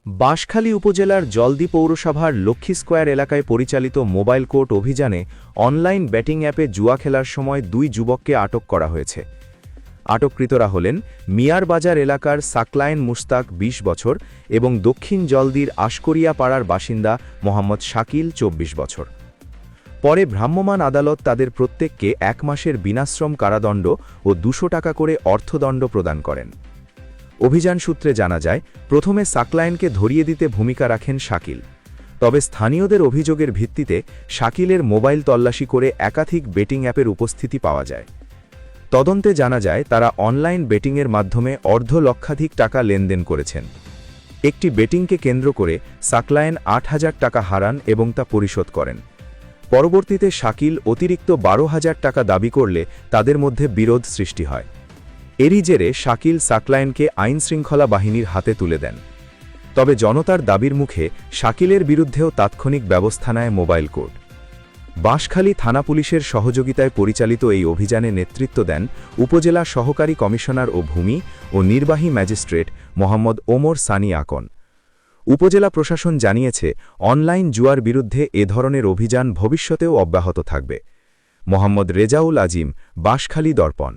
বাঁশখালী উপজেলার জলদি পৌরসভার লক্ষ্মী স্কয়ার এলাকায় পরিচালিত মোবাইল কোর্ট অভিযানে অনলাইন ব্যাটিং অ্যাপে জুয়া খেলার সময় 2 যুবককে আটক করা হয়েছে। আটককৃতরা হলেন মিয়ার বাজার এলাকার সাকলায়েন মুস্তাক 20 বছর এবং দক্ষিণ জলদির আশকরিয়া পাড়ার বাসিন্দা মোহাম্মদ শাকিল 24 বছর। পরে ভ্রাম্যমাণ আদালত তাদের প্রত্যেককে 1 মাসের বিনাশ্রম কারাদণ্ড ও 200 টাকা করে অর্থদণ্ড প্রদান করেন। অভিযান সূত্রে জানা যায়, প্রথমে সাকলায়েনকে ধরিয়ে দিতে ভূমিকা রাখেন শাকিল। তবে স্থানীয়দের অভিযোগের ভিত্তিতে শাকিলের মোবাইল তল্লাশি করে একাধিক বেটিং অ্যাপের উপস্থিতি পাওয়া যায়। তদন্তে জানা যায়, তারা অনলাইন বেটিংয়ের মাধ্যমে অর্ধলক্ষাধিক টাকা লেনদেন করেছেন। একটি বেটিংকে কেন্দ্র করে সাকলায়েন 8,000 টাকা হারান এবং তা পরিশোধ করেন। পরবর্তীতে শাকিল অতিরিক্ত 12,000 টাকা দাবি করলে তাদের মধ্যে বিরোধ সৃষ্টি হয়। এরই জেরে শাকিল সাকলায়েনকে আইনশৃঙ্খলা বাহিনীর হাতে তুলে দেন। তবে জনতার দাবির মুখে শাকিলের বিরুদ্ধেও তাৎক্ষণিক ব্যবস্থা নেয় মোবাইল কোর্ট। বাঁশখালী থানা পুলিশের সহযোগিতায় পরিচালিত এই অভিযানে নেতৃত্ব দেন উপজেলা সহকারী কমিশনার ও ভূমি ও নির্বাহী ম্যাজিস্ট্রেট মোহাম্মদ ওমর সানি আকন। উপজেলা প্রশাসন জানিয়েছে, অনলাইন জুয়ার বিরুদ্ধে এ ধরনের অভিযান ভবিষ্যতেও অব্যাহত থাকবে। মোহাম্মদ রেজাউল আজিম, বাঁশখালী দর্পণ।